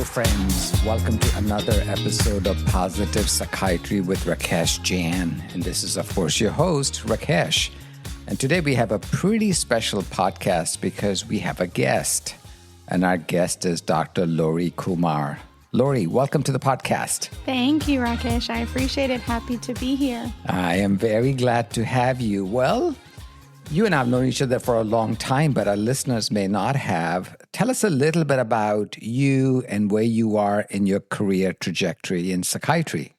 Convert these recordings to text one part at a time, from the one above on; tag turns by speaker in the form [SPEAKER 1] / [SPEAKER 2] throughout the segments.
[SPEAKER 1] Hello, friends. Welcome to another episode of Positive Psychiatry with Rakesh Jain. And this is, of course, your host, Rakesh. And today we have a pretty special podcast because we have a guest. And our guest is Dr. Lori Kumar. Lori, welcome to the podcast.
[SPEAKER 2] Thank you, Rakesh. I appreciate it. Happy to be here.
[SPEAKER 1] I am very glad to have you. Well, you and I have known each other for a long time, but our listeners may not have. Tell us a little bit about you and where you are in your career trajectory in psychiatry.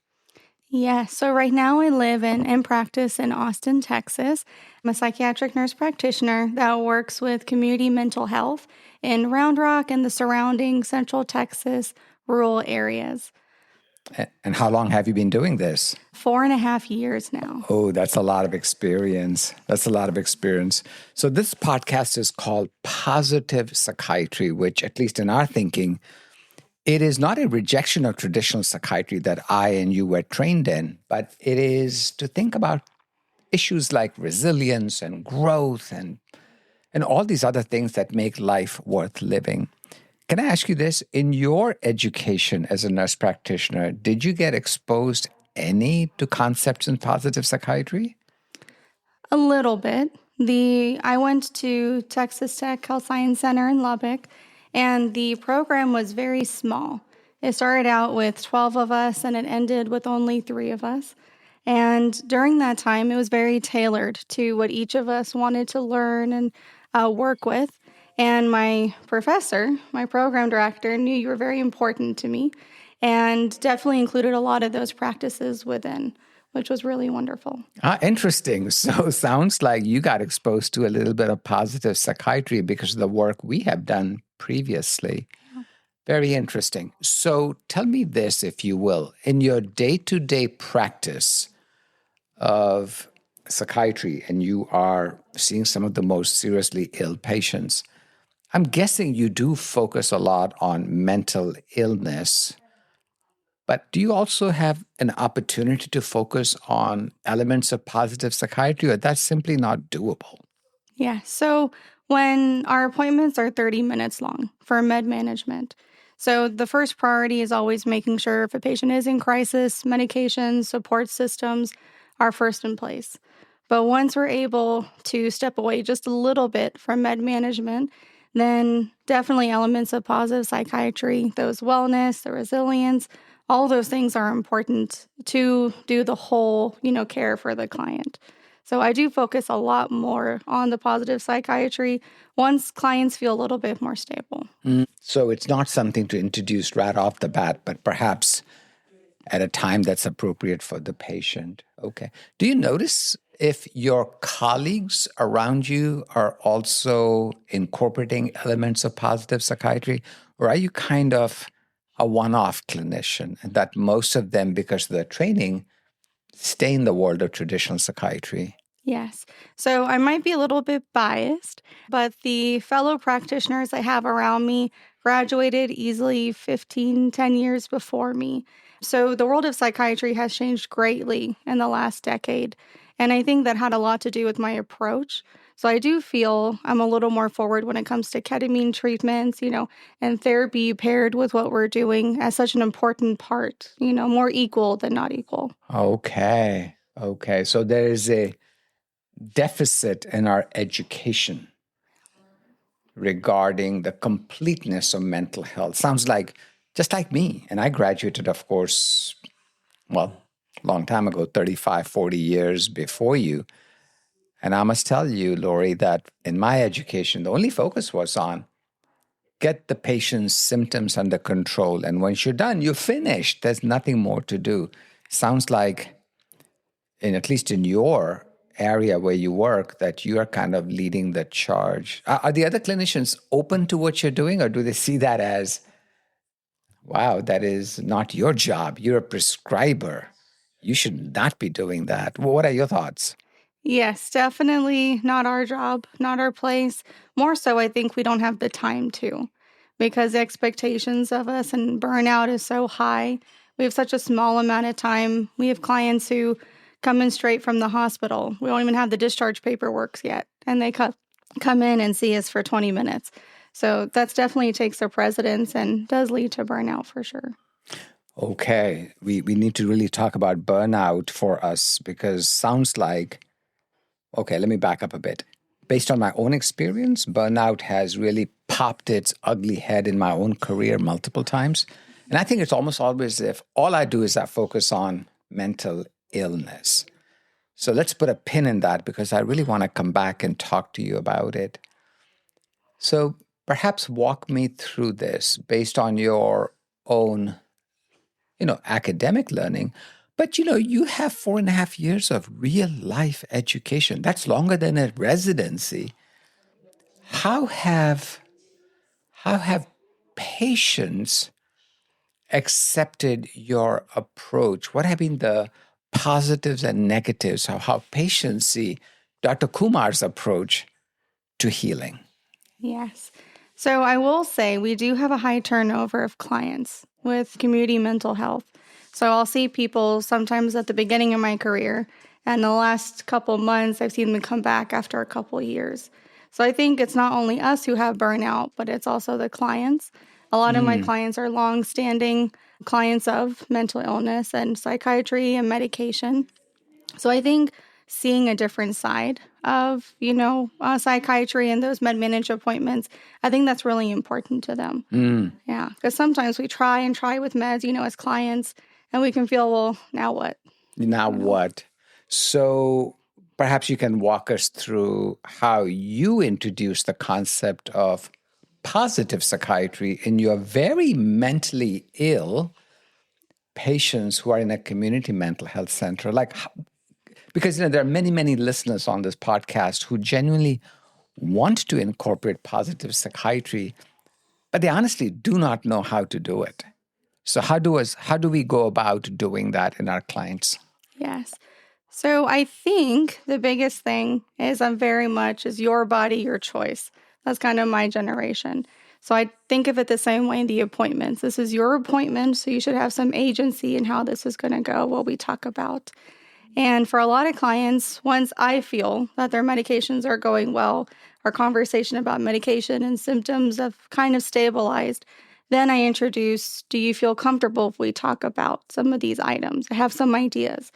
[SPEAKER 2] Yeah, so right now I live and practice in Austin, Texas. I'm a psychiatric nurse practitioner that works with community mental health in Round Rock and the surrounding Central Texas rural areas.
[SPEAKER 1] And how long have you been doing this?
[SPEAKER 2] 4.5 years now.
[SPEAKER 1] Oh, that's a lot of experience. So this podcast is called Positive Psychiatry, which, at least in our thinking, it is not a rejection of traditional psychiatry that I and you were trained in, but it is to think about issues like resilience and growth and all these other things that make life worth living. Can I ask you this? In your education as a nurse practitioner, did you get exposed any to concepts in positive psychiatry?
[SPEAKER 2] A little bit. I went to Texas Tech Health Science Center in Lubbock, and the program was very small. It started out with 12 of us, and it ended with only 3 of us. And during that time, it was very tailored to what each of us wanted to learn and work with. And my professor, my program director, knew you were very important to me and definitely included a lot of those practices within, which was really wonderful.
[SPEAKER 1] Interesting. So sounds like you got exposed to a little bit of positive psychiatry because of the work we have done previously. Yeah. Very interesting. So tell me this, if you will. In your day-to-day practice of psychiatry, and you are seeing some of the most seriously ill patients, I'm guessing you do focus a lot on mental illness, but do you also have an opportunity to focus on elements of positive psychiatry, or that's simply not doable?
[SPEAKER 2] Yeah, so when our appointments are 30 minutes long for med management, so the first priority is always making sure if a patient is in crisis, medications, support systems are first in place. But once we're able to step away just a little bit from med management, then definitely elements of positive psychiatry, those wellness, the resilience, all those things are important to do the whole, care for the client. So I do focus a lot more on the positive psychiatry once clients feel a little bit more stable.
[SPEAKER 1] So it's not something to introduce right off the bat, but perhaps at a time that's appropriate for the patient. Okay. Do you notice if your colleagues around you are also incorporating elements of positive psychiatry, or are you kind of a one-off clinician and that most of them, because of their training, stay in the world of traditional psychiatry?
[SPEAKER 2] Yes. So I might be a little bit biased, but the fellow practitioners I have around me graduated easily 10 years before me. So the world of psychiatry has changed greatly in the last decade. And I think that had a lot to do with my approach. So I do feel I'm a little more forward when it comes to ketamine treatments, and therapy paired with what we're doing as such an important part, more equal than not equal.
[SPEAKER 1] Okay. So there is a deficit in our education regarding the completeness of mental health. Sounds like just like me. And I graduated, of course, long time ago, 35, 40 years before you. And I must tell you, Lori, that in my education, the only focus was on get the patient's symptoms under control. And once you're done, you're finished. There's nothing more to do. Sounds like, at least in your area where you work, that you are kind of leading the charge. Are the other clinicians open to what you're doing, or do they see that as, wow, that is not your job. You're a prescriber. You should not be doing that. Well, what are your thoughts?
[SPEAKER 2] Yes, definitely not our job, not our place. More so, I think we don't have the time to, because the expectations of us and burnout is so high. We have such a small amount of time. We have clients who come in straight from the hospital. We don't even have the discharge paperwork yet, and they come in and see us for 20 minutes. So that's definitely takes the precedence and does lead to burnout for sure.
[SPEAKER 1] Okay, we need to really talk about burnout for us because sounds like, okay, let me back up a bit. Based on my own experience, burnout has really popped its ugly head in my own career multiple times. And I think it's almost always as if all I do is I focus on mental illness. So let's put a pin in that because I really want to come back and talk to you about it. So perhaps walk me through this based on your own, academic learning. But, you have 4.5 years of real life education. That's longer than a residency. How have patients accepted your approach? What have been the positives and negatives of how patients see Dr. Kumar's approach to healing?
[SPEAKER 2] Yes. So I will say we do have a high turnover of clients with community mental health. So I'll see people sometimes at the beginning of my career, and the last couple months, I've seen them come back after a couple years. So I think it's not only us who have burnout, but it's also the clients. A lot of my clients are long-standing clients of mental illness and psychiatry and medication. So I think seeing a different side of, psychiatry and those med managed appointments, I think that's really important to them. Yeah, because sometimes we try with meds, as clients, and we can feel, well, now what?
[SPEAKER 1] Now what? So perhaps you can walk us through how you introduced the concept of positive psychiatry in your very mentally ill patients who are in a community mental health center. Because there are many, many listeners on this podcast who genuinely want to incorporate positive psychiatry, but they honestly do not know how to do it. So how do we go about doing that in our clients?
[SPEAKER 2] Yes. So I think the biggest thing is I'm very much is your body, your choice. That's kind of my generation. So I think of it the same way in the appointments. This is your appointment, so you should have some agency in how this is going to go, what we talk about. And for a lot of clients, once I feel that their medications are going well, our conversation about medication and symptoms have kind of stabilized, then I introduce, do you feel comfortable if we talk about some of these items? I have some ideas.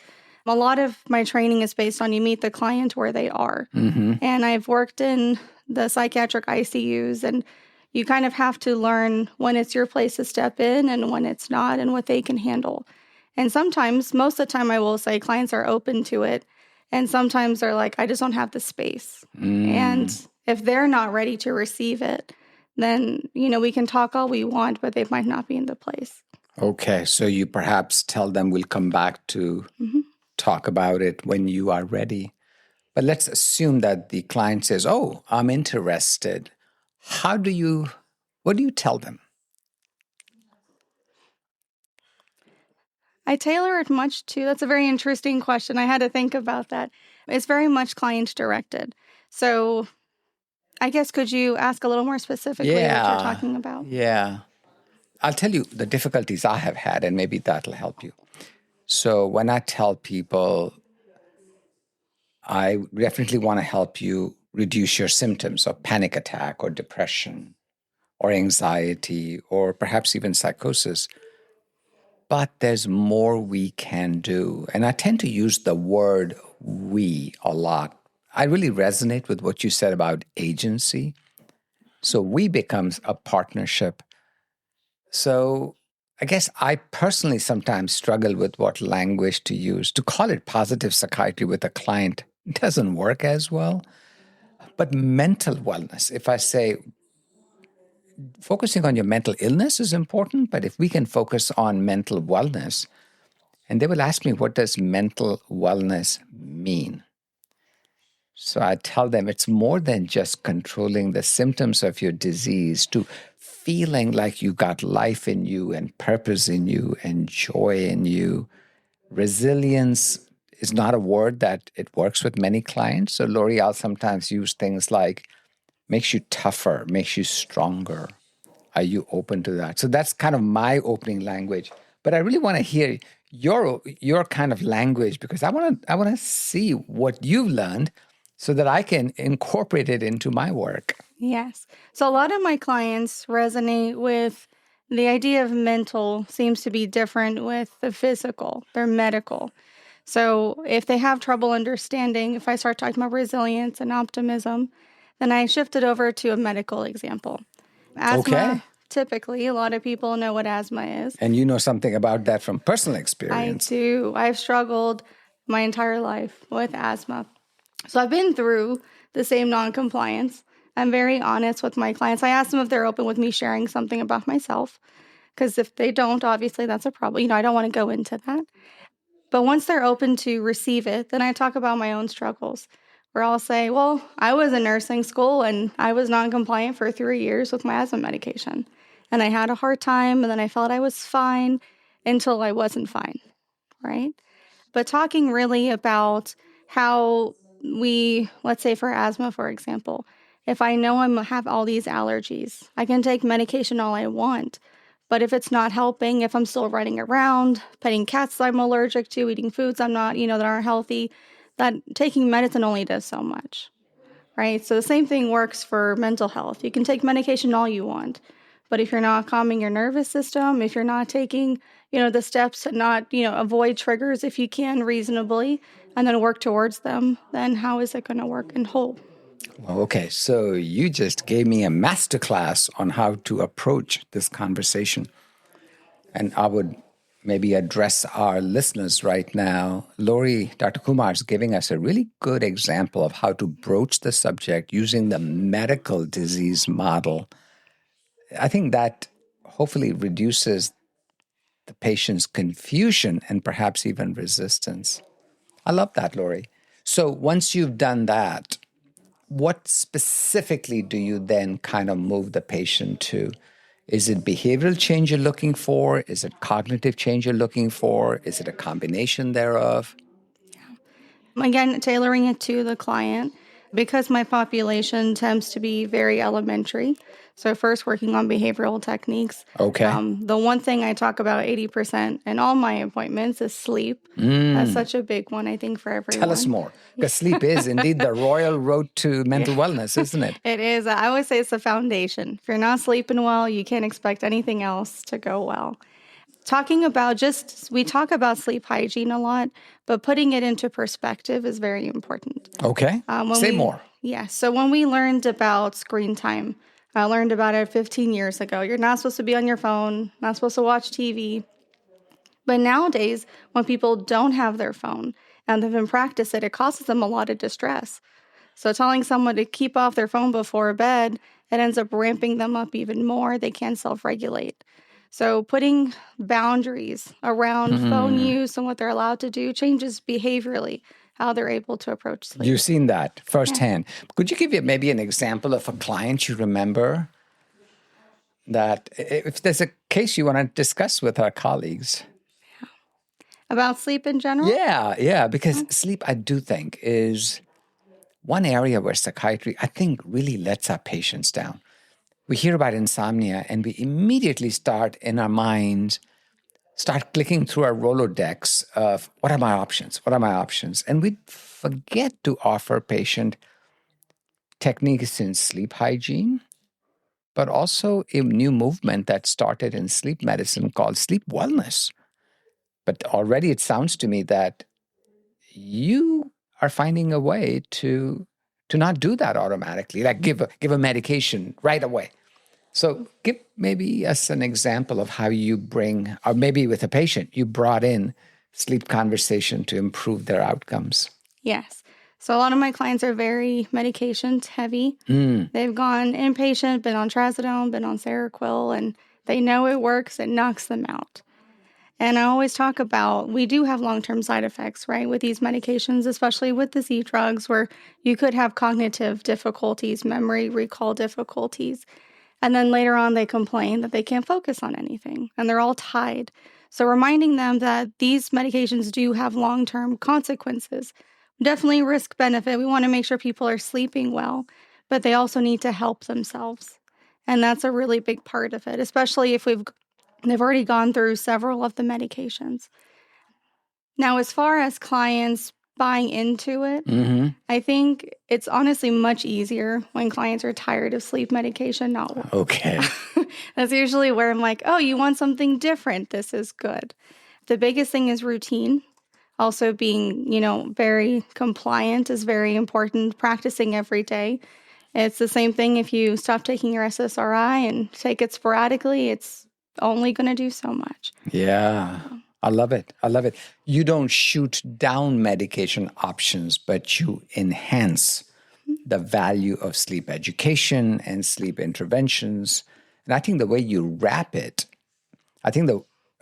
[SPEAKER 2] A lot of my training is based on you meet the client where they are. And I've worked in the psychiatric ICUs, and you kind of have to learn when it's your place to step in and when it's not and what they can handle. And sometimes, most of the time, I will say clients are open to it. And sometimes they're like, I just don't have the space. And if they're not ready to receive it, then, we can talk all we want, but they might not be in the place.
[SPEAKER 1] Okay. So you perhaps tell them we'll come back to talk about it when you are ready. But let's assume that the client says, oh, I'm interested. What do you tell them?
[SPEAKER 2] I tailor it much to, that's a very interesting question. I had to think about that. It's very much client directed. So I guess could you ask a little more specifically what you're talking about?
[SPEAKER 1] Yeah. I'll tell you the difficulties I have had, and maybe that'll help you. So when I tell people, I definitely want to help you reduce your symptoms of panic attack or depression or anxiety or perhaps even psychosis. But there's more we can do. And I tend to use the word we a lot. I really resonate with what you said about agency. So we becomes a partnership. So I guess I personally sometimes struggle with what language to use. To call it positive psychiatry with a client doesn't work as well. But mental wellness, if I say focusing on your mental illness is important, but if we can focus on mental wellness, and they will ask me, what does mental wellness mean? So I tell them it's more than just controlling the symptoms of your disease to feeling like you got life in you and purpose in you and joy in you. Resilience is not a word that it works with many clients. So L'Oreal sometimes use things like makes you tougher, makes you stronger. Are you open to that? So that's kind of my opening language. But I really want to hear your kind of language because I want to see what you've learned so that I can incorporate it into my work.
[SPEAKER 2] Yes. So a lot of my clients resonate with the idea of mental seems to be different with the physical, their medical. So if they have trouble understanding, if I start talking about resilience and optimism, then I shift it over to a medical example. Asthma,
[SPEAKER 1] Okay.
[SPEAKER 2] typically, a lot of people know what asthma is.
[SPEAKER 1] And you know something about that from personal
[SPEAKER 2] I
[SPEAKER 1] experience.
[SPEAKER 2] do. I've struggled my entire life with asthma. So I've been through the same non-compliance. I'm very honest with my clients. I ask them if they're open with me sharing something about myself, because if they don't, obviously that's a problem. I don't want to go into that. But once they're open to receive it, then I talk about my own struggles, where I'll say, well, I was in nursing school and I was non-compliant for 3 years with my asthma medication. And I had a hard time, and then I felt I was fine until I wasn't fine, right? But talking really about how let's say for asthma, for example, if I know I have all these allergies, I can take medication all I want. But if it's not helping, if I'm still running around, petting cats that I'm allergic to, eating foods I'm not, that aren't healthy, that taking medicine only does so much, right? So the same thing works for mental health. You can take medication all you want, but if you're not calming your nervous system, if you're not taking, the steps to not, avoid triggers if you can reasonably, and then work towards them, then how is it going to work in whole?
[SPEAKER 1] Well, okay, so you just gave me a masterclass on how to approach this conversation. And I would maybe address our listeners right now. Lori, Dr. Kumar is giving us a really good example of how to broach the subject using the medical disease model. I think that hopefully reduces the patient's confusion and perhaps even resistance. I love that, Lori. So once you've done that, what specifically do you then kind of move the patient to? Is it behavioral change you're looking for? Is it cognitive change you're looking for? Is it a combination thereof?
[SPEAKER 2] Again, tailoring it to the client, because my population tends to be very elementary. So first working on behavioral techniques.
[SPEAKER 1] Okay.
[SPEAKER 2] The one thing I talk about 80% in all my appointments is sleep. That's such a big one, I think, for everyone.
[SPEAKER 1] Tell us more, because sleep is indeed the royal road to mental wellness, isn't it?
[SPEAKER 2] It is. I always say it's the foundation. If you're not sleeping well, you can't expect anything else to go well. Talking about we talk about sleep hygiene a lot, but putting it into perspective is very important.
[SPEAKER 1] Okay. Say more.
[SPEAKER 2] Yeah. So when we learned about screen time, I learned about it 15 years ago. You're not supposed to be on your phone, not supposed to watch TV. But nowadays, when people don't have their phone and they've been practiced it causes them a lot of distress. So telling someone to keep off their phone before bed, it ends up ramping them up even more. They can't self-regulate. So putting boundaries around phone use and what they're allowed to do changes behaviorally how they're able to approach sleep.
[SPEAKER 1] You've seen that firsthand. Yeah. Could you give maybe an example of a client you remember that, if there's a case you want to discuss with our colleagues?
[SPEAKER 2] About sleep in general?
[SPEAKER 1] Yeah, because sleep, I do think, is one area where psychiatry, I think, really lets our patients down. We hear about insomnia and we immediately start in our minds, start clicking through our Rolodex of what are my options? What are my options? And we forget to offer patient techniques in sleep hygiene, but also a new movement that started in sleep medicine called sleep wellness. But already it sounds to me that you are finding a way to not do that automatically, like give a medication right away. So give maybe us an example of how you bring, or maybe with a patient, you brought in sleep conversation to improve their outcomes.
[SPEAKER 2] Yes. So a lot of my clients are very medication heavy. They've gone inpatient, been on trazodone, been on Seroquel, and they know it works. It knocks them out. And I always talk about, we do have long-term side effects, right, with these medications, especially with the Z drugs, where you could have cognitive difficulties, memory recall difficulties. And then later on, they complain that they can't focus on anything, and they're all tied. So reminding them that these medications do have long-term consequences. Definitely risk-benefit. We want to make sure people are sleeping well, but they also need to help themselves. And that's a really big part of it, especially if they've already gone through several of the medications. Now, as far as clients buying into it.
[SPEAKER 1] Mm-hmm.
[SPEAKER 2] I think it's honestly much easier when clients are tired of sleep medication, not
[SPEAKER 1] Okay.
[SPEAKER 2] That's usually where I'm like, oh, you want something different. This is good. The biggest thing is routine. Also being, very compliant is very important. Practicing every day. It's the same thing if you stop taking your SSRI and take it sporadically, it's only going to do so much.
[SPEAKER 1] Yeah. I love it. I love it. You don't shoot down medication options, but you enhance the value of sleep education and sleep interventions. And I think the way you wrap it, at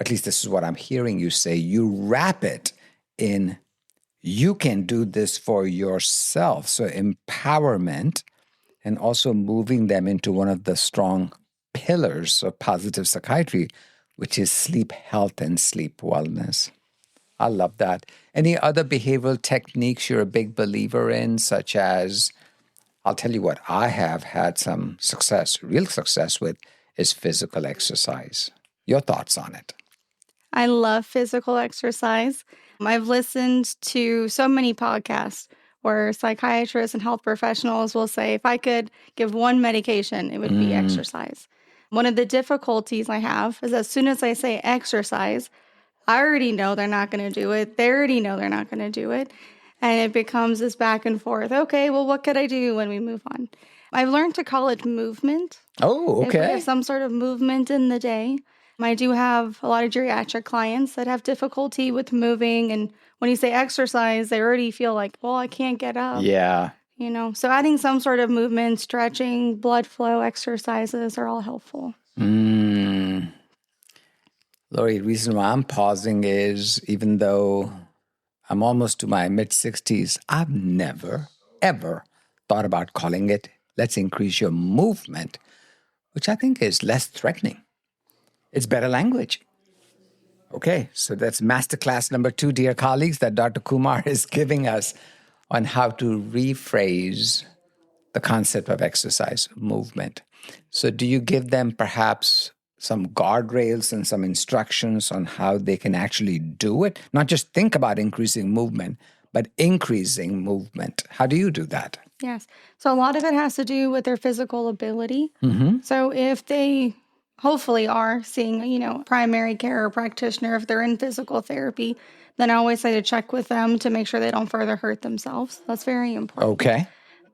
[SPEAKER 1] least this is what I'm hearing you say, you wrap it in you can do this for yourself. So empowerment and also moving them into one of the strong pillars of positive psychiatry, which is sleep health and sleep wellness. I love that. Any other behavioral techniques you're a big believer in, such as, I'll tell you what I have had some success, real success with, is physical exercise. Your thoughts on it?
[SPEAKER 2] I love physical exercise. I've listened to so many podcasts where psychiatrists and health professionals will say, if I could give one medication, it would be exercise. One of the difficulties I have is as soon as I say exercise, I already know they're not going to do it. They already know they're not going to do it. And it becomes this back and forth. Okay, well, what could I do when we move on? I've learned to call it movement.
[SPEAKER 1] Oh,
[SPEAKER 2] If we
[SPEAKER 1] okay.
[SPEAKER 2] have some sort of movement in the day. I do have a lot of geriatric clients that have difficulty with moving. And when you say exercise, they already feel like, well, I can't get up.
[SPEAKER 1] Yeah.
[SPEAKER 2] So adding some sort of movement, stretching, blood flow exercises are all helpful.
[SPEAKER 1] Lori, the reason why I'm pausing is even though I'm almost to my mid-60s, I've never, ever thought about calling it, let's increase your movement, which I think is less threatening. It's better language. Okay, so that's masterclass number 2, dear colleagues, that Dr. Kumar is giving us on how to rephrase the concept of exercise movement. So do you give them perhaps some guardrails and some instructions on how they can actually do it? Not just think about increasing movement, but increasing movement. How do you do that?
[SPEAKER 2] Yes. So a lot of it has to do with their physical ability. So if they hopefully are seeing, primary care or practitioner, if they're in physical therapy, then I always say to check with them to make sure they don't further hurt themselves. That's very important.
[SPEAKER 1] Okay.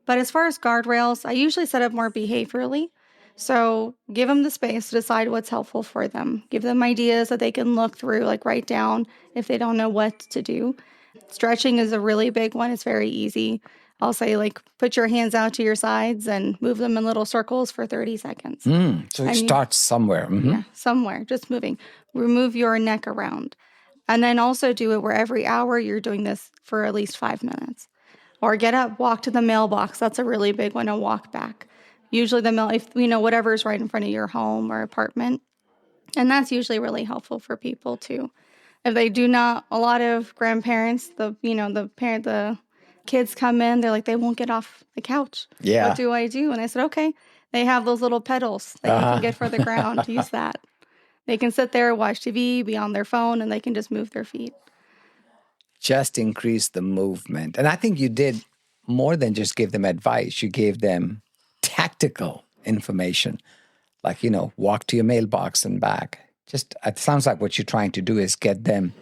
[SPEAKER 2] But as far as guardrails, I usually set up more behaviorally. So give them the space to decide what's helpful for them. Give them ideas that they can look through, like write down if they don't know what to do. Stretching is a really big one. It's very easy. I'll say, put your hands out to your sides and move them in little circles for 30 seconds.
[SPEAKER 1] So it starts somewhere.
[SPEAKER 2] Yeah, somewhere, just moving. Remove your neck around. And then also do it where every hour you're doing this for at least 5 minutes. Or get up, walk to the mailbox. That's a really big one, and walk back. Usually if whatever's right in front of your home or apartment. And that's usually really helpful for people too. If they do not, a lot of grandparents, the kids come in, they're like, they won't get off the couch.
[SPEAKER 1] Yeah.
[SPEAKER 2] What do I do? And I said, okay, they have those little pedals that you can get for the ground. Use that. They can sit there, watch TV, be on their phone, and they can just move their feet.
[SPEAKER 1] Just increase the movement. And I think you did more than just give them advice. You gave them tactical information, like, walk to your mailbox and back. It sounds like what you're trying to do is get them,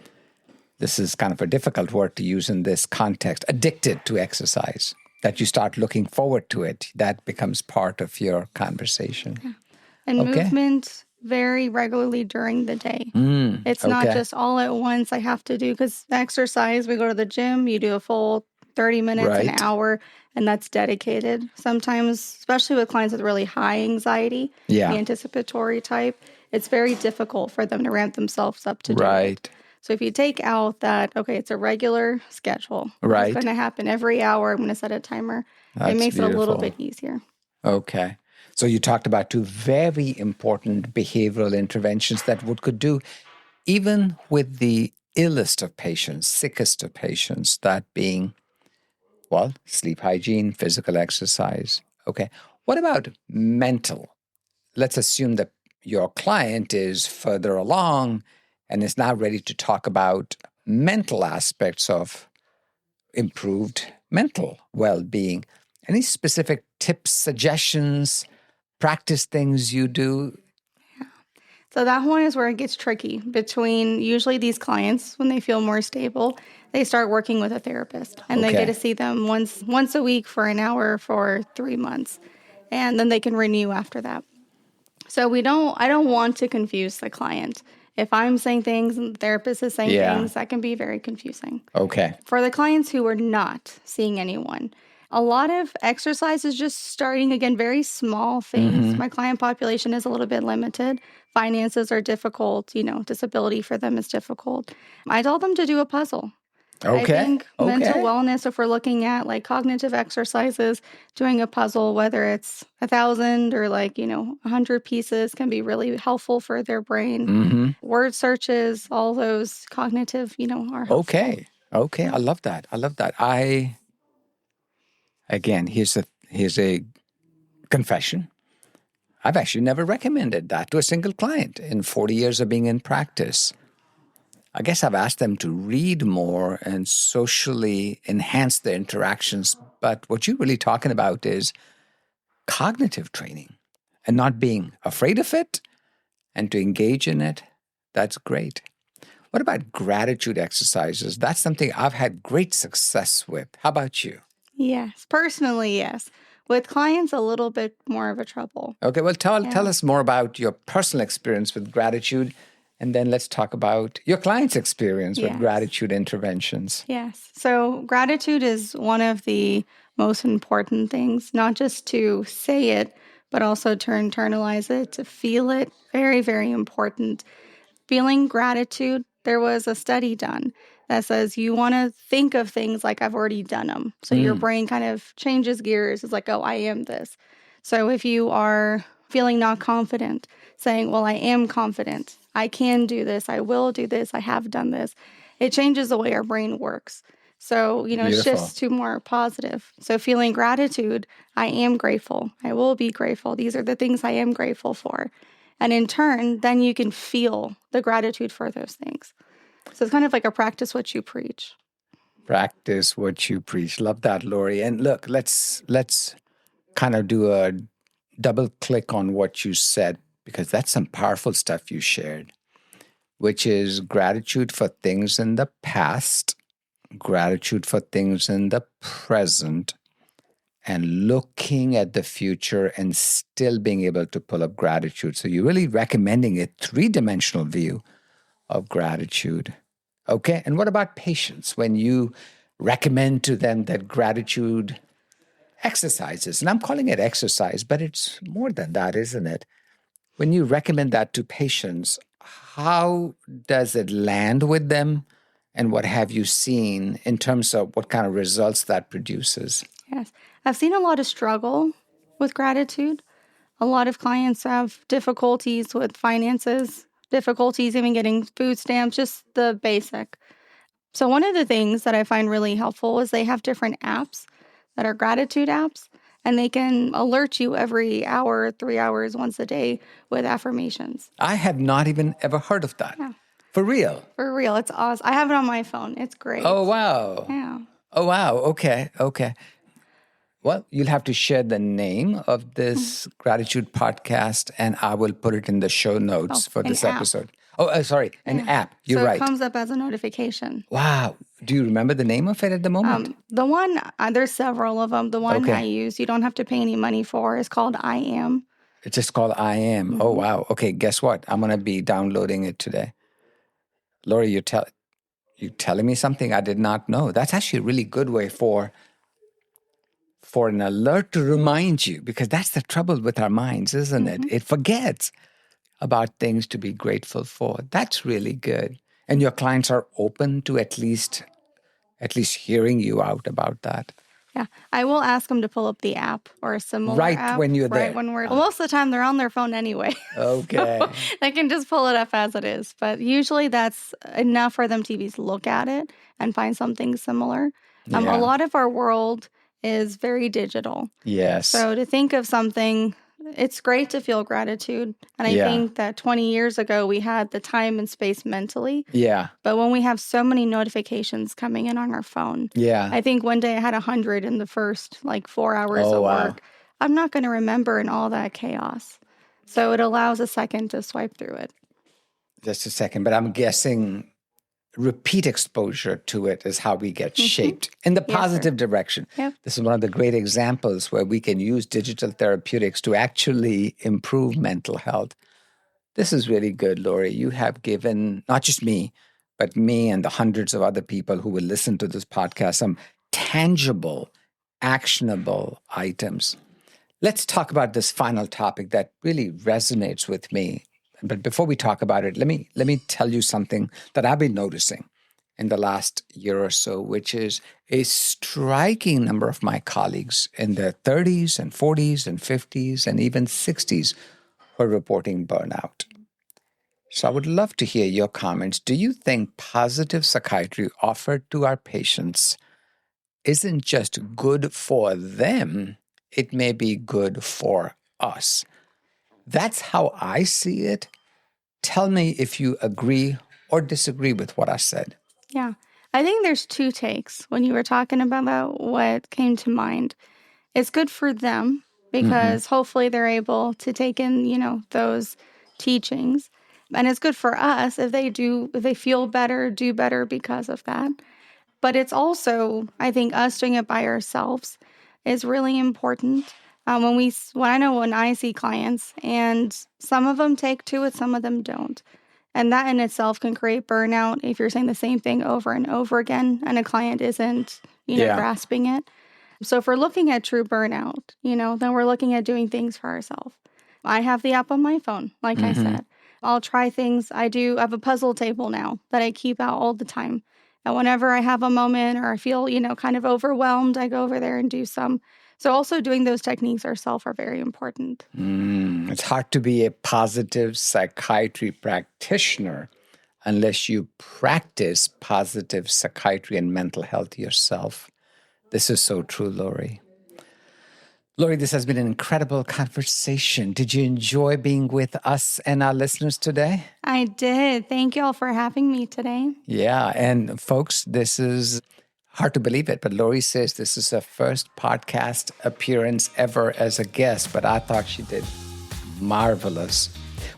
[SPEAKER 1] this is kind of a difficult word to use in this context, addicted to exercise, that you start looking forward to it. That becomes part of your conversation.
[SPEAKER 2] Yeah. And movement very regularly during the day. It's not just all at once I have to do, because exercise, we go to the gym, you do a full 30 minutes, an hour, and that's dedicated. Sometimes, especially with clients with really high anxiety, the anticipatory type, it's very difficult for them to ramp themselves up to do it. So if you take out that, okay, it's a regular schedule. It's going to happen every hour. I'm going to set a timer. It makes it a little bit easier.
[SPEAKER 1] Okay. So you talked about 2 very important behavioral interventions that could do even with the illest of patients, sickest of patients, that being, sleep hygiene, physical exercise. Okay. What about mental? Let's assume that your client is further along and is now ready to talk about mental aspects of improved mental well-being. Any specific tips, suggestions, practice things you do?
[SPEAKER 2] So that one is where it gets tricky between usually these clients, when they feel more stable, they start working with a therapist and they get to see them once a week for an hour for 3 months. And then they can renew after that. So I don't want to confuse the client. If I'm saying things and the therapist is saying things, that can be very confusing.
[SPEAKER 1] Okay.
[SPEAKER 2] For the clients who are not seeing anyone, a lot of exercise is just starting, again, very small things. My client population is a little bit limited. Finances are difficult. Disability for them is difficult. I told them to do a puzzle. I think mental wellness, if we're looking at like cognitive exercises, doing a puzzle, whether it's 1,000 or 100 pieces, can be really helpful for their brain. Word searches, all those cognitive, are helpful.
[SPEAKER 1] Okay. I love that. Again, here's a confession. I've actually never recommended that to a single client in 40 years of being in practice. I guess I've asked them to read more and socially enhance their interactions. But what you're really talking about is cognitive training and not being afraid of it and to engage in it. That's great. What about gratitude exercises? That's something I've had great success with. How about you?
[SPEAKER 2] Yes. Personally, yes. With clients, a little bit more of a trouble.
[SPEAKER 1] Okay, well, tell us more about your personal experience with gratitude, and then let's talk about your client's experience with gratitude interventions.
[SPEAKER 2] Yes. So gratitude is one of the most important things, not just to say it, but also to internalize it, to feel it. Very, very important. Feeling gratitude, there was a study done that says you want to think of things like I've already done them. So your brain kind of changes gears. It's like, oh, I am this. So if you are feeling not confident, saying, well, I am confident. I can do this. I will do this. I have done this. It changes the way our brain works. So, it shifts to more positive. So feeling gratitude, I am grateful. I will be grateful. These are the things I am grateful for. And in turn, then you can feel the gratitude for those things. So it's kind of like a practice what you preach.
[SPEAKER 1] Practice what you preach. Love that, Lori. And look, let's kind of do a double click on what you said, because that's some powerful stuff you shared, which is gratitude for things in the past, gratitude for things in the present, and looking at the future and still being able to pull up gratitude. So you're really recommending a three-dimensional view of gratitude. Okay, and what about patients when you recommend to them that gratitude exercises? And I'm calling it exercise, but it's more than that, isn't it? When you recommend that to patients, how does it land with them? And what have you seen in terms of what kind of results that produces?
[SPEAKER 2] Yes, I've seen a lot of struggle with gratitude. A lot of clients have difficulties with finances, difficulties even getting food stamps, just the basic. So one of the things that I find really helpful is they have different apps that are gratitude apps, and they can alert you every hour, 3 hours, once a day with affirmations.
[SPEAKER 1] I have not even ever heard of that.
[SPEAKER 2] Yeah.
[SPEAKER 1] For real?
[SPEAKER 2] For real. It's awesome. I have it on my phone. It's great.
[SPEAKER 1] Oh, wow.
[SPEAKER 2] Yeah.
[SPEAKER 1] Oh, wow. Okay. Well, you'll have to share the name of this gratitude podcast, and I will put it in the show notes for this episode. Oh, sorry, an app. You're right.
[SPEAKER 2] So it comes up as a notification.
[SPEAKER 1] Wow. Do you remember the name of it at the moment?
[SPEAKER 2] The one, there's several of them. The one I use, you don't have to pay any money for, is called I Am.
[SPEAKER 1] It's just called I Am. Mm-hmm. Oh, wow. Okay, guess what? I'm going to be downloading it today. Lori, you're telling me something I did not know. That's actually a really good way for an alert to remind you, because that's the trouble with our minds, isn't it? It forgets about things to be grateful for. That's really good. And your clients are open to at least hearing you out about that.
[SPEAKER 2] Yeah. I will ask them to pull up the app or a similar app.
[SPEAKER 1] Right when you're there.
[SPEAKER 2] Right when well, most of the time they're on their phone anyway.
[SPEAKER 1] Okay.
[SPEAKER 2] So they can just pull it up as it is. But usually that's enough for them to even look at it and find something similar. A lot of our world is very digital.
[SPEAKER 1] Yes.
[SPEAKER 2] So to think of something it's great to feel gratitude. And I think that 20 years ago, we had the time and space mentally.
[SPEAKER 1] Yeah.
[SPEAKER 2] But when we have so many notifications coming in on our phone, I think one day I had 100 in the first 4 hours of work. I'm not going to remember in all that chaos. So it allows a second to swipe through it.
[SPEAKER 1] Just a second. But I'm guessing repeat exposure to it is how we get shaped in the positive direction.
[SPEAKER 2] Yep.
[SPEAKER 1] This is one of the great examples where we can use digital therapeutics to actually improve mental health. This is really good, Lori. You have given not just me, but me and the hundreds of other people who will listen to this podcast some tangible, actionable items. Let's talk about this final topic that really resonates with me. But before we talk about it, let me tell you something that I've been noticing in the last year or so, which is a striking number of my colleagues in their 30s and 40s and 50s and even 60s who are reporting burnout. So I would love to hear your comments. Do you think positive psychiatry offered to our patients isn't just good for them, it may be good for us? That's how I see it. Tell me if you agree or disagree with what I said.
[SPEAKER 2] Yeah. I think there's two takes. When you were talking about that, what came to mind. It's good for them because hopefully they're able to take in, those teachings. And it's good for us if they feel better, do better because of that. But it's also, I think, us doing it by ourselves is really important. When I see clients, and some of them take to it, some of them don't. And that in itself can create burnout if you're saying the same thing over and over again and a client isn't, grasping it. So if we're looking at true burnout, then we're looking at doing things for ourselves. I have the app on my phone, like I said. I'll try things. I have a puzzle table now that I keep out all the time. And whenever I have a moment or I feel, kind of overwhelmed, I go over there and do some. So also doing those techniques ourselves are very important.
[SPEAKER 1] It's hard to be a positive psychiatry practitioner unless you practice positive psychiatry and mental health yourself. This is so true, Lori. Lori, this has been an incredible conversation. Did you enjoy being with us and our listeners today?
[SPEAKER 2] I did. Thank you all for having me today.
[SPEAKER 1] Yeah, and folks, this is hard to believe it, but Lori says this is her first podcast appearance ever as a guest, but I thought she did marvelous.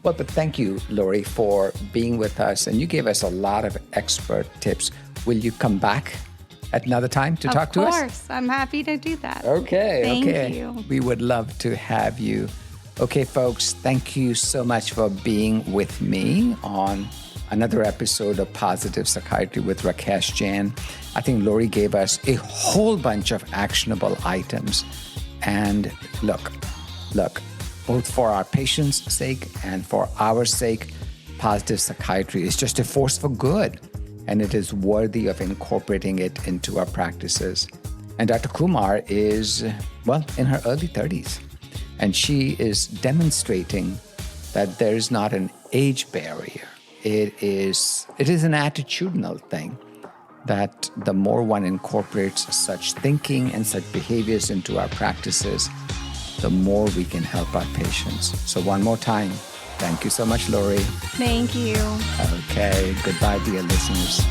[SPEAKER 1] Well, but thank you, Lori, for being with us, and you gave us a lot of expert tips. Will you come back at another time to talk to us?
[SPEAKER 2] Of course. I'm happy to do that.
[SPEAKER 1] Okay.
[SPEAKER 2] Thank you.
[SPEAKER 1] We would love to have you. Okay, folks, thank you so much for being with me on another episode of Positive Psychiatry with Rakesh Jain. I think Lori gave us a whole bunch of actionable items. And look, both for our patients' sake and for our sake, positive psychiatry is just a force for good. And it is worthy of incorporating it into our practices. And Dr. Kumar is, in her early 30s. And she is demonstrating that there is not an age barrier. It is an attitudinal thing that the more one incorporates such thinking and such behaviors into our practices, the more we can help our patients. So one more time, thank you so much, Lori.
[SPEAKER 2] Thank you.
[SPEAKER 1] Okay, goodbye, dear listeners.